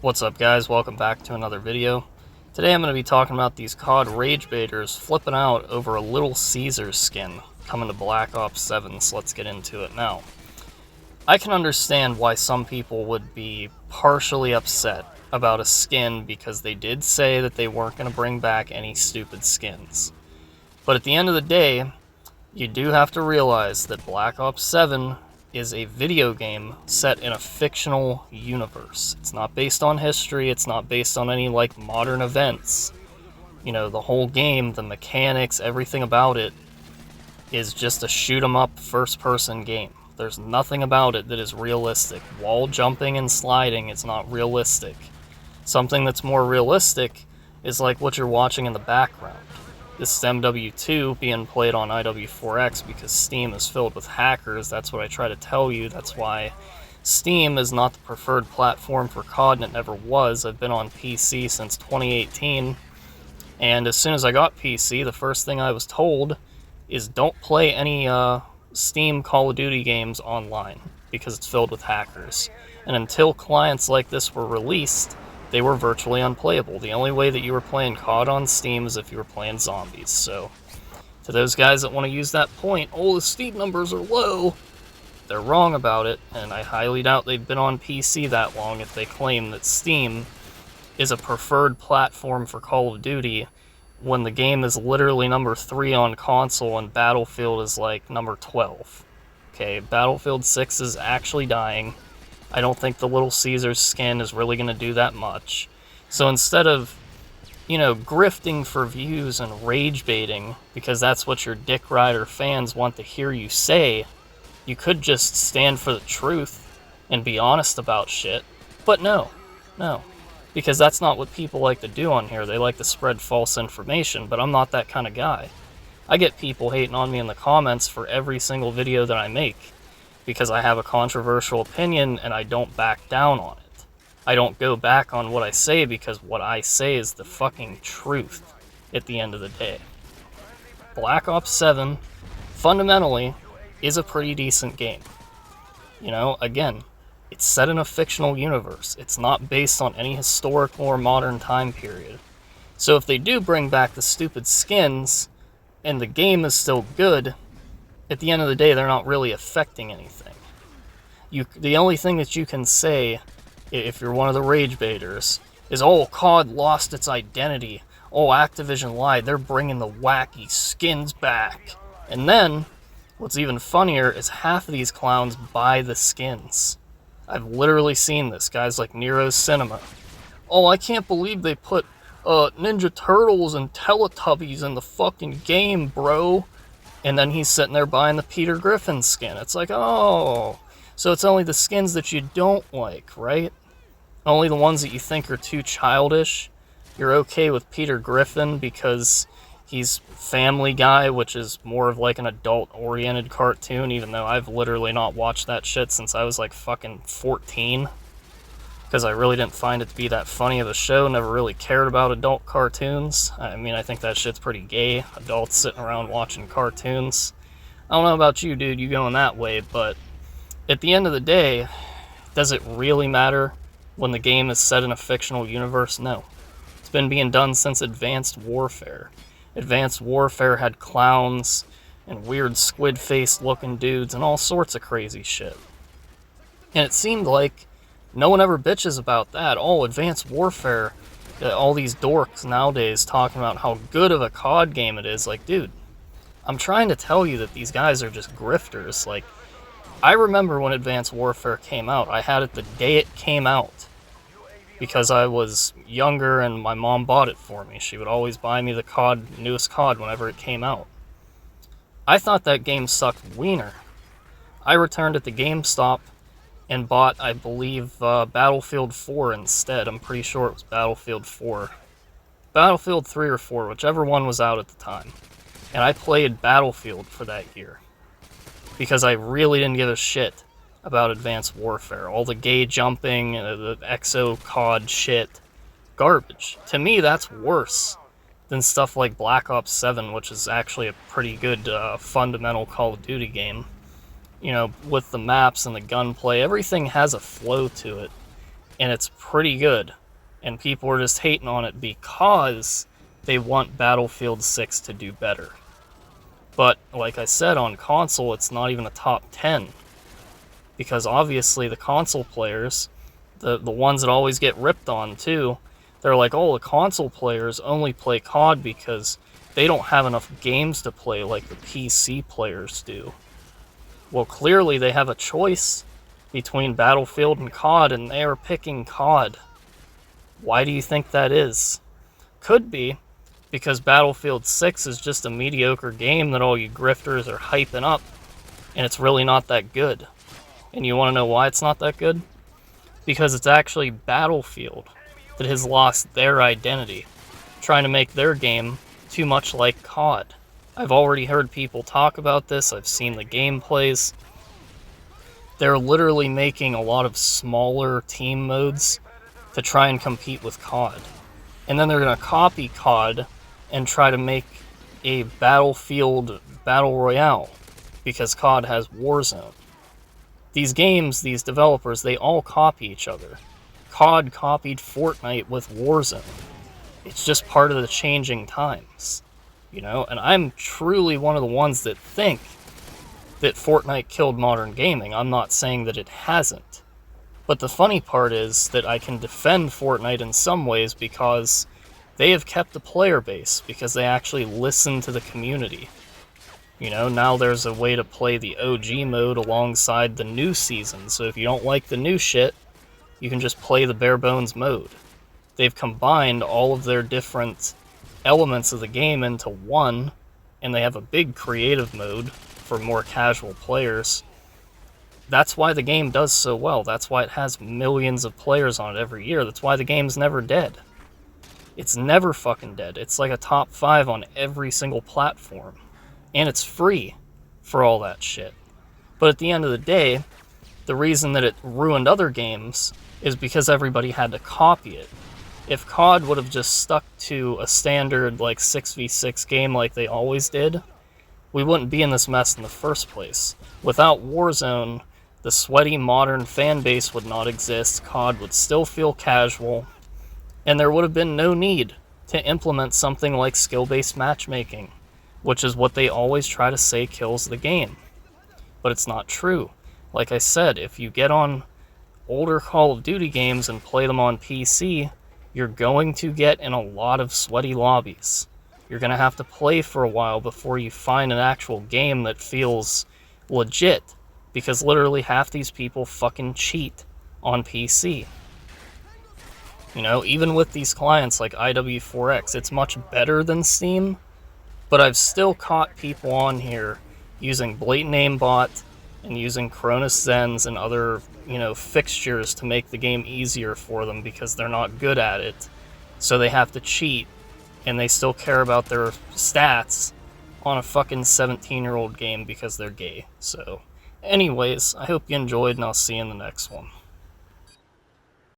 What's up, guys? Welcome back to another video. Today I'm going to be talking about these COD rage baiters flipping out over a little Caesars skin coming to Black Ops 7, so let's get into it now. I can understand why some people would be partially upset about a skin because they did say that they weren't going to bring back any stupid skins. But at the end of the day, you do have to realize that Black Ops 7 is a video game set in a fictional universe. It's not based on history, it's not based on any modern events. You know, the whole game, the mechanics, everything about it is just a shoot 'em up first person game. There's nothing about it that is realistic. Wall jumping and sliding is not realistic. Something that's more realistic is like what you're watching in the background. This is MW2 being played on IW4X because Steam is filled with hackers. That's what I try to tell you. That's why Steam is not the preferred platform for COD, and it never was. I've been on PC since 2018, and as soon as I got PC, the first thing I was told is don't play any Steam Call of Duty games online because it's filled with hackers. And until clients like this were released, they were virtually unplayable. The only way that you were playing COD on Steam is if you were playing zombies. So, to those guys that want to use that point, oh, the Steam numbers are low, they're wrong about it, and I highly doubt they've been on PC that long if they claim that Steam is a preferred platform for Call of Duty when the game is literally number 3 on console and Battlefield is number 12. Okay, Battlefield 6 is actually dying. I don't think the little Caesars skin is really going to do that much. So instead of, grifting for views and rage baiting, because that's what your Dick Rider fans want to hear you say, you could just stand for the truth and be honest about shit. But no. Because that's not what people like to do on here. They like to spread false information, but I'm not that kind of guy. I get people hating on me in the comments for every single video that I make, because I have a controversial opinion and I don't back down on it. I don't go back on what I say because what I say is the fucking truth at the end of the day. Black Ops 7, fundamentally, is a pretty decent game. Again, it's set in a fictional universe. It's not based on any historical or modern time period. So if they do bring back the stupid skins and the game is still good, at the end of the day, they're not really affecting anything. The only thing that you can say, if you're one of the rage baiters, is, oh, COD lost its identity. Oh, Activision lied. They're bringing the wacky skins back. And then, what's even funnier is half of these clowns buy the skins. I've literally seen this. Guys like Nero's Cinema. Oh, I can't believe they put Ninja Turtles and Teletubbies in the fucking game, bro. And then he's sitting there buying the Peter Griffin skin. It's like, oh, so it's only the skins that you don't like, right? Only the ones that you think are too childish. You're okay with Peter Griffin because he's Family Guy, which is more of an adult-oriented cartoon, even though I've literally not watched that shit since I was fucking 14. Because I really didn't find it to be that funny of a show, never really cared about adult cartoons. I mean, I think that shit's pretty gay, adults sitting around watching cartoons. I don't know about you, dude, you going that way, but at the end of the day, does it really matter when the game is set in a fictional universe? No. It's been being done since Advanced Warfare. Advanced Warfare had clowns and weird squid-faced looking dudes and all sorts of crazy shit. And it seemed like no one ever bitches about that. Oh, Advanced Warfare, all these dorks nowadays talking about how good of a COD game it is. Dude, I'm trying to tell you that these guys are just grifters. I remember when Advanced Warfare came out. I had it the day it came out because I was younger and my mom bought it for me. She would always buy me the newest COD whenever it came out. I thought that game sucked wiener. I returned at the GameStop and bought, I believe, Battlefield 4 instead. I'm pretty sure it was Battlefield 4. Battlefield 3 or 4, whichever one was out at the time. And I played Battlefield for that year. Because I really didn't give a shit about Advanced Warfare. All the gay jumping, the exo COD shit. Garbage. To me, that's worse than stuff like Black Ops 7, which is actually a pretty good fundamental Call of Duty game. With the maps and the gunplay, everything has a flow to it. and it's pretty good. And people are just hating on it because they want Battlefield 6 to do better. But like I said, on console, it's not even a top 10. Because obviously the console players, the ones that always get ripped on too, they're like, oh, the console players only play COD because they don't have enough games to play like the PC players do. Well, clearly they have a choice between Battlefield and COD, and they are picking COD. Why do you think that is? Could be because Battlefield 6 is just a mediocre game that all you grifters are hyping up, and it's really not that good. And you want to know why it's not that good? Because it's actually Battlefield that has lost their identity, trying to make their game too much like COD. I've already heard people talk about this, I've seen the gameplays. They're literally making a lot of smaller team modes to try and compete with COD. And then they're going to copy COD and try to make a Battlefield Battle Royale, because COD has Warzone. These games, these developers, they all copy each other. COD copied Fortnite with Warzone. It's just part of the changing times, you know? And I'm truly one of the ones that think that Fortnite killed modern gaming. I'm not saying that it hasn't. But the funny part is that I can defend Fortnite in some ways because they have kept the player base, because they actually listen to the community. You know, now there's a way to play the OG mode alongside the new season, so if you don't like the new shit, you can just play the bare bones mode. They've combined all of their different elements of the game into one, and they have a big creative mode for more casual players. That's why the game does so well. That's why it has millions of players on it every year. That's why the game's never dead. It's never fucking dead. It's like a top 5 on every single platform. And it's free for all that shit. But at the end of the day, the reason that it ruined other games is because everybody had to copy it. If COD would have just stuck to a standard like 6v6 game like they always did, we wouldn't be in this mess in the first place. Without Warzone, the sweaty modern fan base would not exist, COD would still feel casual, and there would have been no need to implement something like skill-based matchmaking, which is what they always try to say kills the game. But it's not true. Like I said, if you get on older Call of Duty games and play them on PC, you're going to get in a lot of sweaty lobbies. You're going to have to play for a while before you find an actual game that feels legit, because literally half these people fucking cheat on PC. You know, even with these clients like IW4X, it's much better than Steam, but I've still caught people on here using blatant aimbot and using Cronus Zens and other, you know, fixtures to make the game easier for them because they're not good at it. So they have to cheat, and they still care about their stats on a fucking 17-year-old game because they're gay. So, anyways, I hope you enjoyed, and I'll see you in the next one.